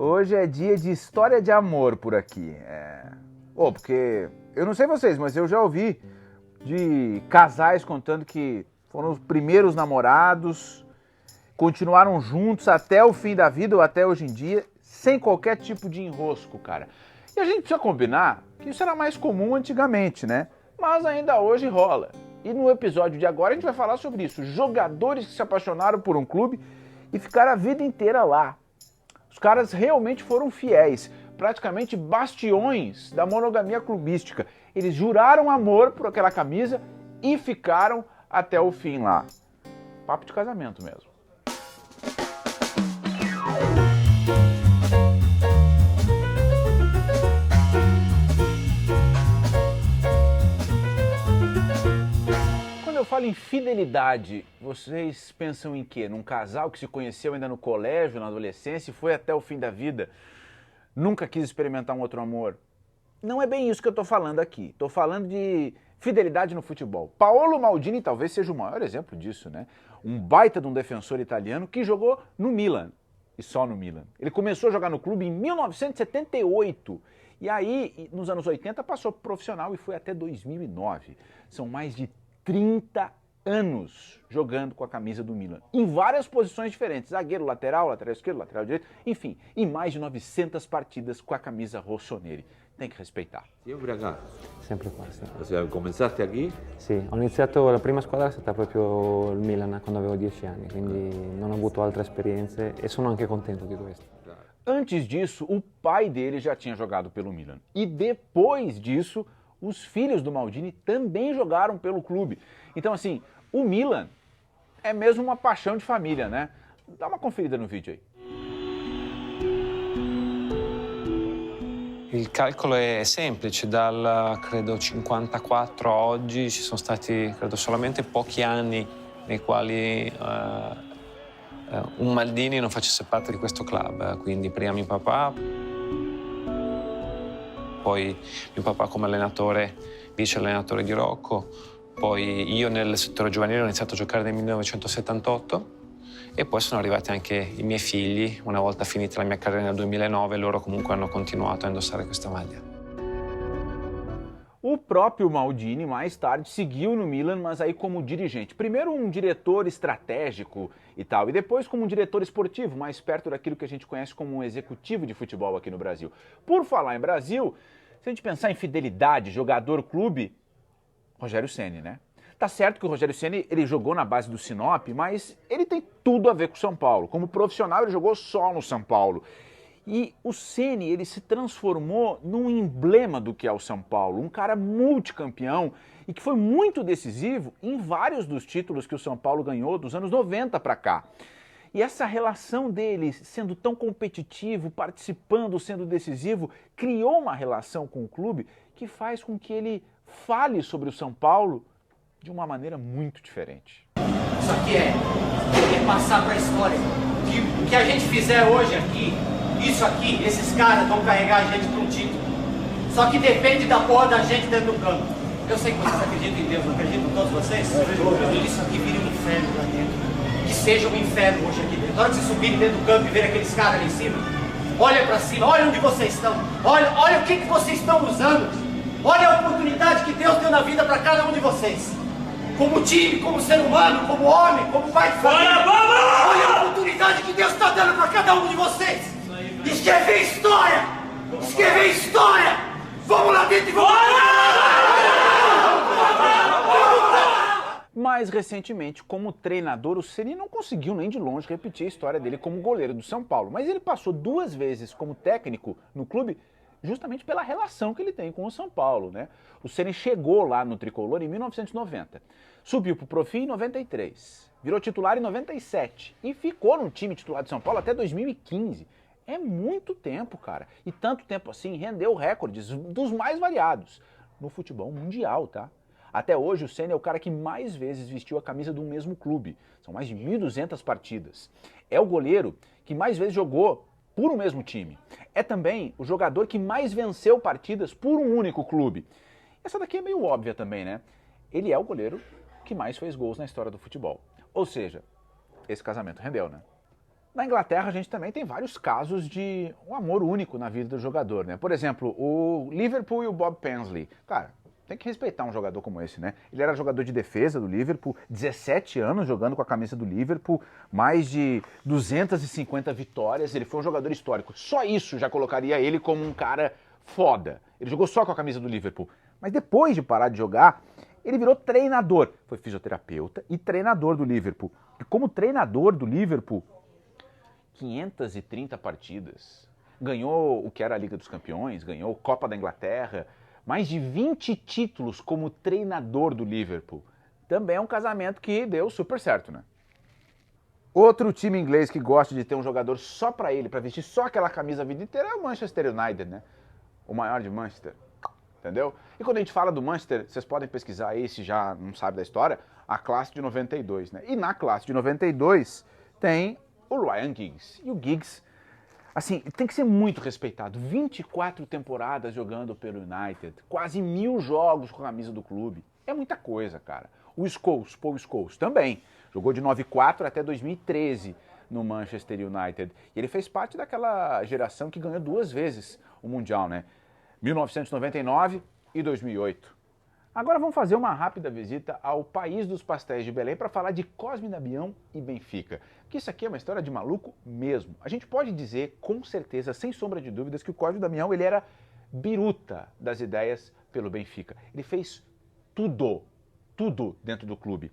Hoje é dia de história de amor por aqui. Porque eu não sei vocês, mas eu já ouvi de casais contando que foram os primeiros namorados, continuaram juntos até o fim da vida ou até hoje em dia, sem qualquer tipo de enrosco, cara. E a gente precisa combinar que isso era mais comum antigamente, né? Mas ainda hoje rola. E no episódio de agora a gente vai falar sobre isso. Jogadores que se apaixonaram por um clube e ficaram a vida inteira lá. Os caras realmente foram fiéis, praticamente bastiões da monogamia clubística. Eles juraram amor por aquela camisa e ficaram até o fim lá. Papo de casamento mesmo. Quando eu falo em fidelidade, vocês pensam em quê? Num casal que se conheceu ainda no colégio, na adolescência e foi até o fim da vida? Nunca quis experimentar um outro amor? Não é bem isso que eu estou falando aqui. Estou falando de fidelidade no futebol. Paolo Maldini talvez seja o maior exemplo disso, né? Um baita de um defensor italiano que jogou no Milan, e só no Milan. Ele começou a jogar no clube em 1978. E aí, nos anos 80, passou pro profissional e foi até 2009. São mais de 30 anos jogando com a camisa do Milan, em várias posições diferentes, zagueiro, lateral esquerdo, lateral direito, enfim, em mais de 900 partidas com a camisa rossoneri. Tem que respeitar. Sempre acá? Sempre qua, sì. O sea, cominciaste aquí? Sì, ho iniziato, la prima squadra è stata proprio il Milan quando avevo 10 anni, quindi non ho avuto altre esperienze e sono anche contento di questo. Antes disso, o pai dele já tinha jogado pelo Milan. E depois disso, os filhos do Maldini também jogaram pelo clube. Então, assim, o Milan é mesmo uma paixão de família, né? Dá uma conferida no vídeo aí. Il calcolo è semplice, dal credo 54 a oggi ci sono stati credo solamente pochi anni nei quali un Maldini non facesse parte di questo club, quindi prima mio papà, poi mio papà come allenatore, vice allenatore di Rocco, poi io nel settore giovanile ho iniziato a giocare nel 1978 e poi sono arrivati anche i miei figli, una volta finita la mia carriera nel 2009, loro comunque hanno continuato a indossare questa maglia. O próprio Maldini, mais tarde, seguiu no Milan, mas aí como dirigente. Primeiro um diretor estratégico e tal, e depois como um diretor esportivo, mais perto daquilo que a gente conhece como um executivo de futebol aqui no Brasil. Por falar em Brasil, se a gente pensar em fidelidade, jogador-clube, Rogério Ceni, né? Tá certo que o Rogério Ceni, ele jogou na base do Sinop, mas ele tem tudo a ver com o São Paulo. Como profissional, ele jogou só no São Paulo. E o Ceni, ele se transformou num emblema do que é o São Paulo, um cara multicampeão e que foi muito decisivo em vários dos títulos que o São Paulo ganhou dos anos 90 para cá. E essa relação dele sendo tão competitivo, participando, sendo decisivo, criou uma relação com o clube que faz com que ele fale sobre o São Paulo de uma maneira muito diferente. Isso aqui é passar para a história. Que o que a gente fizer hoje aqui, isso aqui, esses caras vão carregar a gente para um título. Só que depende da porra da gente dentro do campo. Eu sei que vocês acreditam em Deus, não acreditam todos vocês? Isso aqui vira um inferno lá dentro. Que seja um inferno hoje aqui dentro. Na hora que vocês subirem dentro do campo e verem aqueles caras ali em cima, olha para cima, olha onde vocês estão. Olha o que vocês estão usando. Olha a oportunidade que Deus deu na vida para cada um de vocês. Como time, como ser humano, como homem, como pai de família. Olha a oportunidade que Deus está dando para cada um de vocês. Escrever história! Escrever história! Vamos lá dentro e vamos Mais recentemente, como treinador, o Ceni não conseguiu nem de longe repetir a história dele como goleiro do São Paulo. Mas ele passou 2 vezes como técnico no clube justamente pela relação que ele tem com o São Paulo, né? O Ceni chegou lá no Tricolor em 1990, subiu pro Profi em 93, virou titular em 97 e ficou no time titular de São Paulo até 2015. É muito tempo, cara. E tanto tempo assim rendeu recordes dos mais variados no futebol mundial, tá? Até hoje o Ceni é o cara que mais vezes vestiu a camisa do mesmo clube. São mais de 1.200 partidas. É o goleiro que mais vezes jogou por um mesmo time. É também o jogador que mais venceu partidas por um único clube. Essa daqui é meio óbvia também, né? Ele é o goleiro que mais fez gols na história do futebol. Ou seja, esse casamento rendeu, né? Na Inglaterra, a gente também tem vários casos de um amor único na vida do jogador, né? Por exemplo, o Liverpool e o Bob Paisley. Cara, tem que respeitar um jogador como esse, né? Ele era jogador de defesa do Liverpool, 17 anos jogando com a camisa do Liverpool, mais de 250 vitórias, ele foi um jogador histórico. Só isso já colocaria ele como um cara foda. Ele jogou só com a camisa do Liverpool. Mas depois de parar de jogar, ele virou treinador. Foi fisioterapeuta e treinador do Liverpool. E como treinador do Liverpool, 530 partidas. Ganhou o que era a Liga dos Campeões, ganhou a Copa da Inglaterra, mais de 20 títulos como treinador do Liverpool. Também é um casamento que deu super certo, né? Outro time inglês que gosta de ter um jogador só pra ele, pra vestir só aquela camisa a vida inteira, é o Manchester United, né? O maior de Manchester, entendeu? E quando a gente fala do Manchester, vocês podem pesquisar aí, se já não sabe da história, a classe de 92, né? E na classe de 92 tem o Ryan Giggs. E o Giggs, assim, tem que ser muito respeitado. 24 temporadas jogando pelo United, quase 1000 jogos com a camisa do clube. É muita coisa, cara. O Scholes, Paul Scholes, também. Jogou de 94 até 2013 no Manchester United. E ele fez parte daquela geração que ganhou 2 vezes o Mundial, né? 1999 e 2008. Agora vamos fazer uma rápida visita ao país dos pastéis de Belém para falar de Cosme Damião e Benfica. Que isso aqui é uma história de maluco mesmo. A gente pode dizer com certeza, sem sombra de dúvidas, que o Cosme Damião ele era biruta das ideias pelo Benfica. Ele fez tudo dentro do clube.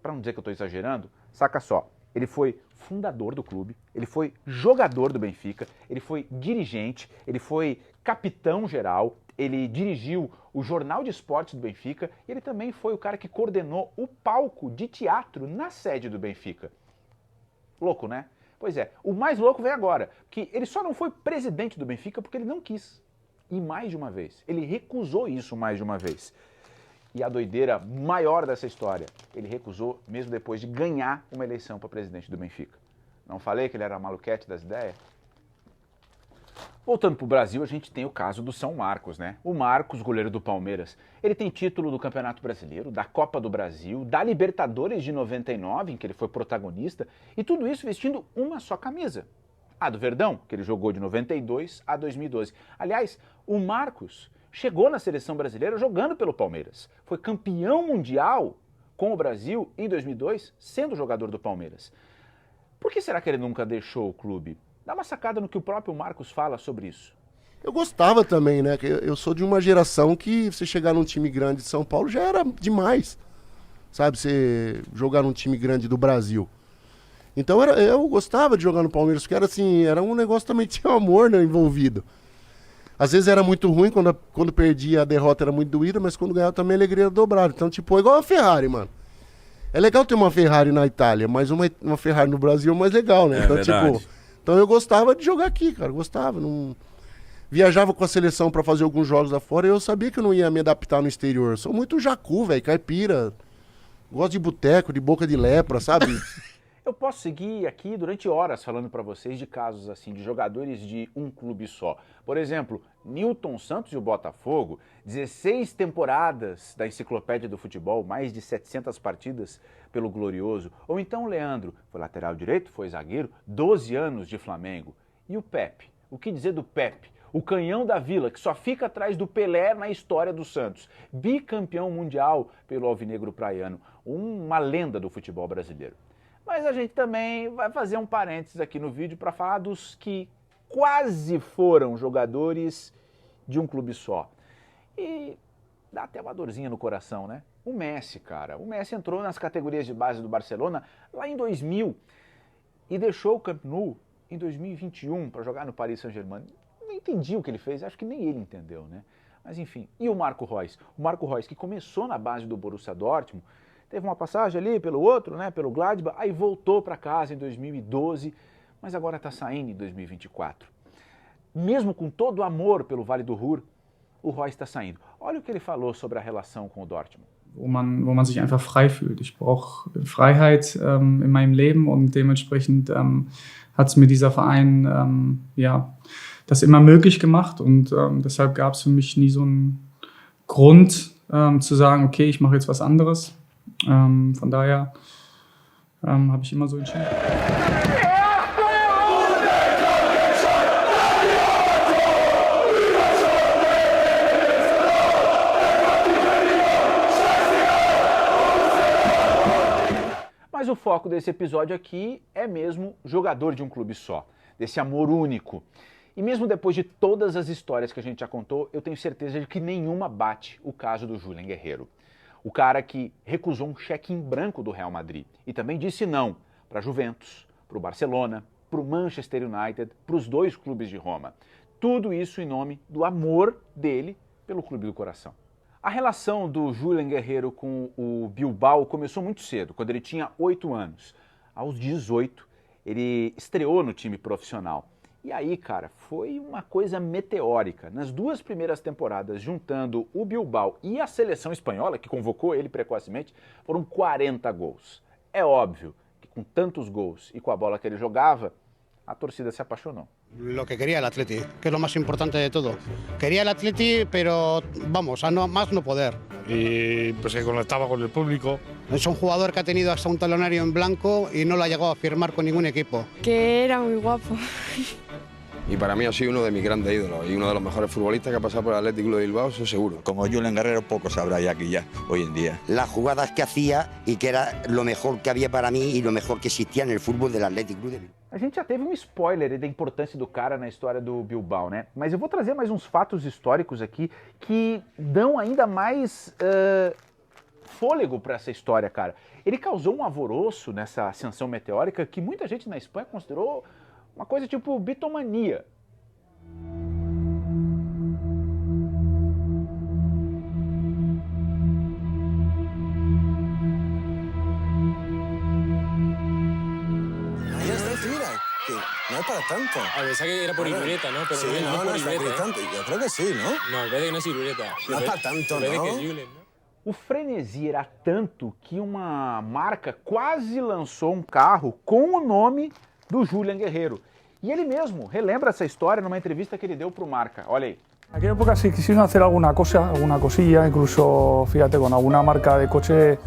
Para não dizer que eu estou exagerando, saca só. Ele foi fundador do clube, ele foi jogador do Benfica, ele foi dirigente, ele foi capitão geral, ele dirigiu o Jornal de Esportes do Benfica e ele também foi o cara que coordenou o palco de teatro na sede do Benfica. Louco, né? Pois é, o mais louco vem agora, que ele só não foi presidente do Benfica porque ele não quis. E mais de uma vez, ele recusou isso mais de uma vez. E a doideira maior dessa história, ele recusou mesmo depois de ganhar uma eleição para presidente do Benfica. Não falei que ele era maluquete das ideias? Voltando para o Brasil, a gente tem o caso do São Marcos, né? O Marcos, goleiro do Palmeiras, ele tem título do Campeonato Brasileiro, da Copa do Brasil, da Libertadores de 99, em que ele foi protagonista, e tudo isso vestindo uma só camisa. A do Verdão, que ele jogou de 92 a 2012. Aliás, o Marcos chegou na seleção brasileira jogando pelo Palmeiras. Foi campeão mundial com o Brasil em 2002, sendo jogador do Palmeiras. Por que será que ele nunca deixou o clube? Dá uma sacada no que o próprio Marcos fala sobre isso. Eu gostava também, né? Eu sou de uma geração que você chegar num time grande de São Paulo já era demais. Sabe, você jogar num time grande do Brasil. Então eu gostava de jogar no Palmeiras, porque era assim, era um negócio também que tinha um amor, né, envolvido. Às vezes era muito ruim, quando perdia a derrota era muito doída, mas quando ganhava também a alegria era dobrada. Então, tipo, é igual a Ferrari, mano. É legal ter uma Ferrari na Itália, mas uma Ferrari no Brasil é mais legal, né? Então, verdade. tipo, então eu gostava de jogar aqui, cara, gostava. Não... Viajava com a seleção pra fazer alguns jogos lá fora e eu sabia que eu não ia me adaptar no exterior. Eu sou muito jacu, velho, caipira. Gosto de boteco, de boca de lepra, sabe? Eu posso seguir aqui durante horas falando para vocês de casos assim, de jogadores de um clube só. Por exemplo, Newton Santos e o Botafogo, 16 temporadas da Enciclopédia do Futebol, mais de 700 partidas pelo Glorioso. Ou então o Leandro, foi lateral direito, foi zagueiro, 12 anos de Flamengo. E o Pepe? O que dizer do Pepe? O canhão da Vila, que só fica atrás do Pelé na história do Santos. Bicampeão mundial pelo Alvinegro Praiano. Uma lenda do futebol brasileiro. Mas a gente também vai fazer um parênteses aqui no vídeo para falar dos que quase foram jogadores de um clube só. E dá até uma dorzinha no coração, né? O Messi, cara. O Messi entrou nas categorias de base do Barcelona lá em 2000 e deixou o Camp Nou em 2021 para jogar no Paris Saint-Germain. Não entendi o que ele fez, acho que nem ele entendeu, né? Mas enfim. E o Marco Reus? O Marco Reus, que começou na base do Borussia Dortmund, teve uma passagem ali pelo outro, né, pelo Gladbach, aí voltou para casa em 2012, mas agora está saindo em 2024. Mesmo com todo o amor pelo Vale do Ruhr, o Reus está saindo. Olha o que ele falou sobre a relação com o Dortmund. Wo man sich einfach frei fühlt. Ich brauche Freiheit in meinem Leben und dementsprechend hat es mir dieser Verein das immer möglich gemacht und deshalb gab es für mich nie so einen Grund zu sagen, okay, ich mache jetzt was anderes. Von daher habe ich immer so entschieden. Mas o foco desse episódio aqui é mesmo jogador de um clube só, desse amor único. E mesmo depois de todas as histórias que a gente já contou, eu tenho certeza de que nenhuma bate o caso do Julen Guerreiro. O cara que recusou um cheque em branco do Real Madrid e também disse não para a Juventus, para o Barcelona, para o Manchester United, para os 2 clubes de Roma. Tudo isso em nome do amor dele pelo clube do coração. A relação do Julen Guerreiro com o Bilbao começou muito cedo, quando ele tinha 8 anos. Aos 18, ele estreou no time profissional. E aí, cara, foi uma coisa meteórica. Nas 2 primeiras temporadas, juntando o Bilbao e a seleção espanhola, que convocou ele precocemente, foram 40 gols. É óbvio que com tantos gols e com a bola que ele jogava, a torcida se apaixonou. Lo que quería el Atleti, que es lo más importante de todo. Quería el Atleti, pero vamos, a no, más no poder. Y pues se conectaba con el público. Es un jugador que ha tenido hasta un talonario en blanco y no lo ha llegado a firmar con ningún equipo. Que era muy guapo. Y para mí ha sido uno de mis grandes ídolos y uno de los mejores futbolistas que ha pasado por el Athletic Club de Bilbao, eso seguro. Como Julen Guerreiro poco se habrá ya aquí ya, hoy en día. Las jugadas que hacía y que era lo mejor que había para mí y lo mejor que existía en el fútbol del Athletic Club de Bilbao. A gente já teve um spoiler da importância do cara na história do Bilbao, né? Mas eu vou trazer mais uns fatos históricos aqui que dão ainda mais fôlego para essa história, cara. Ele causou um alvoroço nessa ascensão meteórica que muita gente na Espanha considerou uma coisa tipo bitomania. No es para tanto. A pensaba que era por Irureta, ¿no? Pero sí, no, no es por Irureta. tanto. Yo creo que sí, ¿no? No, el verde no es Irureta. No es para tanto, ¿no? Que es Julen, ¿no? O frenesi era tanto que uma marca quase lançou um carro com o nome do Julen Guerreiro. E ele mesmo relembra essa história numa entrevista que ele deu para o Marca. Olha aí. En aquella época sí quisieron hacer alguna cosilla, incluso, fíjate, con alguna marca de coche,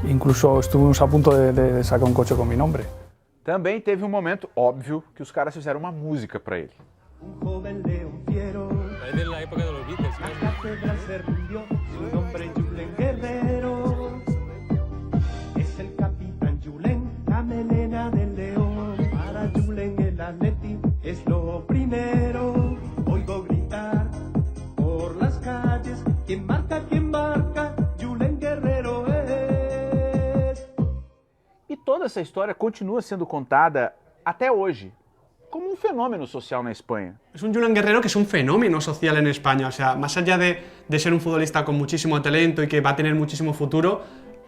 incluso estuvimos a punto de sacar un coche con mi nombre. Também teve um momento, óbvio, que os caras fizeram uma música para ele. Es de la época de los Beatles, ¿no? Su nombre Julen Guerreiro. Es el capitán Julen, la melena del león. Para Julen el Atleti es lo primero. Oigo gritar por las calles, ¿quién marca? Julen Guerreiro es. E toda essa história continua sendo contada até hoje como un fenómeno social en España. Es un Julen Guerreiro que es un fenómeno social en España, o sea, más allá de ser un futbolista con muchísimo talento y que va a tener muchísimo futuro,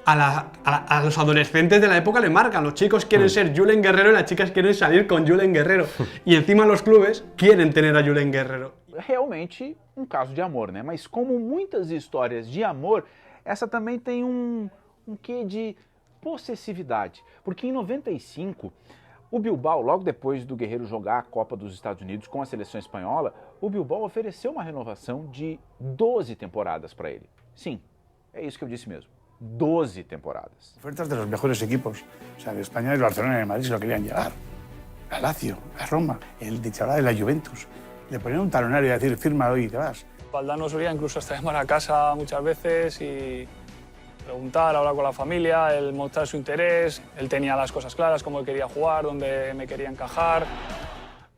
a los adolescentes de la época le marcan. Los chicos quieren ser Julen Guerreiro y las chicas quieren salir con Julen Guerreiro. Y encima los clubes quieren tener a Julen Guerreiro. Realmente um caso de amor, né? Mas como muitas histórias de amor, essa também tem um quê de possessividade. Porque em 95, o Bilbao, logo depois do Guerreiro jogar a Copa dos Estados Unidos com a seleção espanhola, o Bilbao ofereceu uma renovação de 12 temporadas para ele. Sim, é isso que eu disse mesmo. 12 temporadas. Ofertas de los mejores equipos. O sea, de España, el Barcelona y el Madrid se lo querían llegar. A Lazio, a Roma, el de chaval de la Juventus. Le ponían un talonario y decir, firma hoy y te vas. Valdano solía incluso hasta llamar a casa muchas veces y preguntar, hablar con la familia, él mostrar su interés, él tenía las cosas claras, cómo él quería jugar, dónde me quería encajar.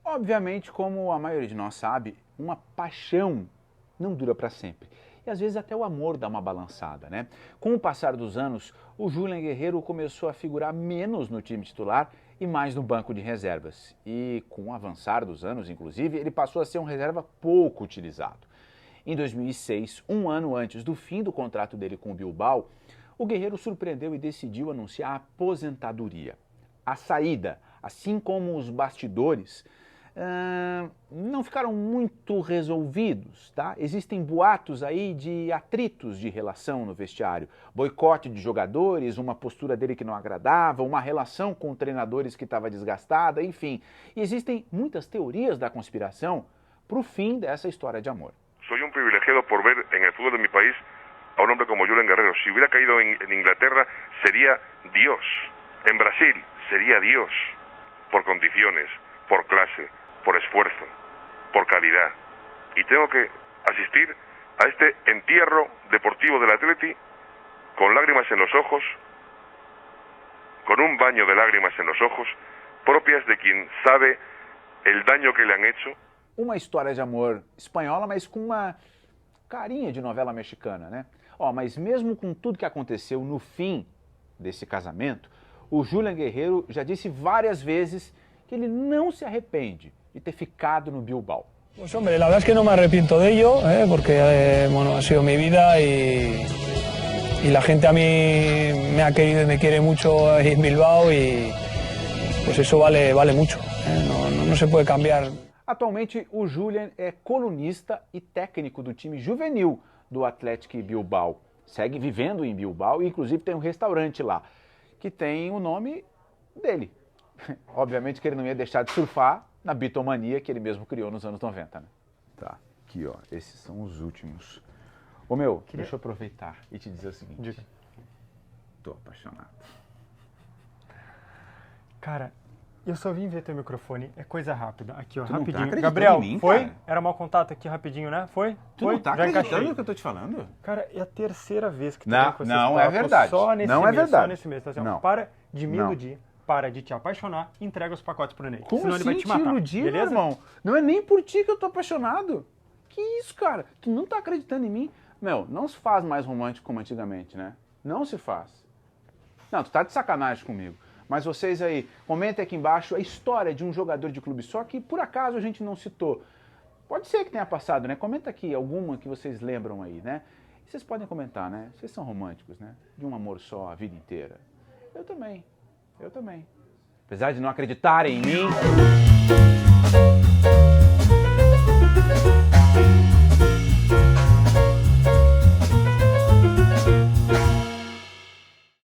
Obviamente, como a maioria de nós sabe, uma paixão não dura para sempre. E às vezes até o amor dá uma balançada, né? Com o passar dos anos, o Julen Guerreiro começou a figurar menos no time titular e mais no banco de reservas. E com o avançar dos anos, inclusive, ele passou a ser um reserva pouco utilizado. Em 2006, um ano antes do fim do contrato dele com o Bilbao, o Guerreiro surpreendeu e decidiu anunciar a aposentadoria. A saída, assim como os bastidores, não ficaram muito resolvidos, tá? Existem boatos aí de atritos de relação no vestiário, boicote de jogadores, uma postura dele que não agradava, uma relação com treinadores que estava desgastada, enfim. E existem muitas teorias da conspiração para o fim dessa história de amor. Soy un privilegiado por ver en el fútbol de mi país a un hombre como Julen Guerreiro. Si hubiera caído en Inglaterra, sería Dios. En Brasil, sería Dios. Por condiciones, por clase, por esfuerzo, por calidad. Y tengo que asistir a este entierro deportivo del Atleti con lágrimas en los ojos, con un baño de lágrimas en los ojos, propias de quien sabe el daño que le han hecho. Uma história de amor espanhola, mas com uma carinha de novela mexicana, né? Ó, mas mesmo com tudo que aconteceu no fim desse casamento, o Julián Guerreiro já disse várias vezes que ele não se arrepende de ter ficado no Bilbao. Pues hombre, la verdad es que no me arrepiento de ello, porque bueno, ha sido mi vida y la gente a mí me ha querido y me quiere mucho ahí en Bilbao y pues eso vale mucho, no se puede cambiar. Atualmente, o Julián é colunista e técnico do time juvenil do Athletic Bilbao. Segue vivendo em Bilbao e inclusive tem um restaurante lá que tem o nome dele. Obviamente que ele não ia deixar de surfar na bitomania que ele mesmo criou nos anos 90, né? Tá, aqui ó, esses são os últimos. Ô meu, deixa eu aproveitar e te dizer o seguinte. Diga. Tô apaixonado. Cara, eu só vim ver teu microfone, é coisa rápida. Aqui, ó, Tu não tá rapidinho. acreditando Gabriel, em mim, foi? cara? Era mau contato aqui rapidinho, né? Foi? Tu foi? não tá Já acreditando encaixei. no que eu tô te falando? Cara, é a terceira vez que tu Não, vem com esse não papo, é verdade. Só nesse Não é mês, verdade. Só nesse mês. Então, assim, ó, Não. para de me Não. iludir, para de te apaixonar, entrega os pacotes pro Ney. Como senão assim ele vai te matar. iludir, beleza? meu irmão? Não é nem por ti que eu tô apaixonado. Que isso, cara? Tu não tá acreditando em mim? Meu, não se faz mais romântico como antigamente, né? Não se faz. Não, tu tá de sacanagem comigo. Mas vocês aí, comentem aqui embaixo a história de um jogador de clube só que por acaso a gente não citou. Pode ser que tenha passado, né? Comenta aqui alguma que vocês lembram aí, né? E vocês podem comentar, né? Vocês são românticos, né? De um amor só a vida inteira. Eu também. Eu também. Apesar de não acreditarem em mim...